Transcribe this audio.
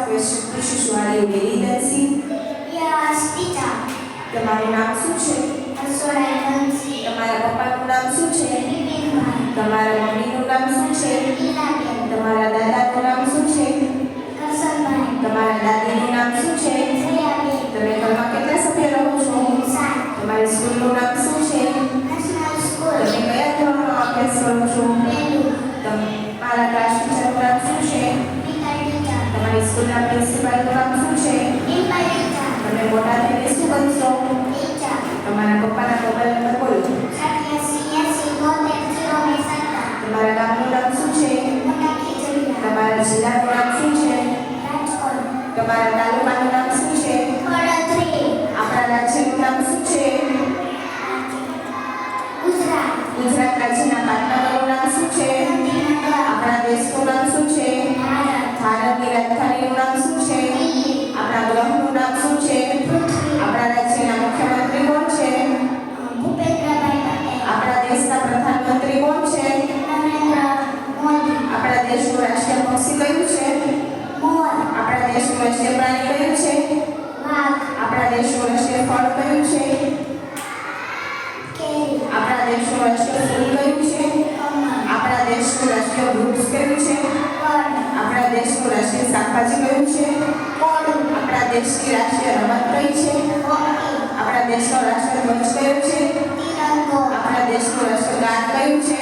questions are you very fancy? Yes, teacher. તમારું નામ શું છે? Asurayansi. તમારા પપ્પાનું નામ શું છે? Bipinbhai. તમારા મમ્મીનું નામ શું છે? Leelaben. તમારા દાદાનું નામ શું છે? Karsanbhai. તમારા દાદીનું નામ શું છે? Sayaben. તમે ઘરમાં કેટલા સભ્ય રહો છો? 7. તમારી સ્કૂલનું નામ શું છે? National School. તમે કયા ધોરણમાં અભ્યાસ કરો છો? Velu. તમારા ક્લાસ ટીચરનું નામ શું છે? Peter teacher. તમારી સ્કૂલના પ્રિન્સિપાલનું નામ શું છે? Dimple teacher. તમે મોટા થઈને શું બનશો? Teacher. તમારા પપ્પાના મોબાઈલ નંબર બોલો. 8780 તમારા ગામનું નામ શું છે? Moટા Khichdiya. તમારા જિલ્લાનું નામ શું છે? Rajkot. તમારા તાલુકાનું નામ શું છે? Kododri. આપણા રાજ્યનું નામ શું છે? Gujarat. ગુજરાત રાજ્યના પાટનગરનું નામ શું છે? Gaંધીનગર. આપણા દેશનું નામ શું છે? ભારત. ભારતની રાજધાનીનું નામ શું છે? આપણા ગ્રહનું નામ શું છે? પૃથ્વી. આપણા રાજ્યના મુખ્યમંત્રી કોણ છે? ભૂપેન્દ્રભાઈ પટેલ. આપણા દેશના પ્રધાનમંત્રી કોણ છે? નરેન્દ્ર મોદી. આપણા દેશનું રાષ્ટ્રીય પક્ષી કયું છે? મોર. આપણા દેશનું રાષ્ટ્રીય પ્રાણી કયું છે? વાઘ. આપણા દેશનું રાષ્ટ્રીય ફળ કયું છે? કેરી. આપણા દેશનું રાષ્ટ્રીય ફૂલ કયું છે? કમળ. આપણા દેશનું રાષ્ટ્રીય વૃક્ષ કયું છે? વડ. આપણા દેશનું રાષ્ટ્રીય શાકભાજી કયું છે? કોળું. આપણા દેશની રાષ્ટ્રીય રમત કઈ છે? હોકી. આપણા દેશનો રાષ્ટ્રધ્વજ કયો છે? તિરંગો. આપણા દેશનું રાષ્ટ્રગાન કયું છે?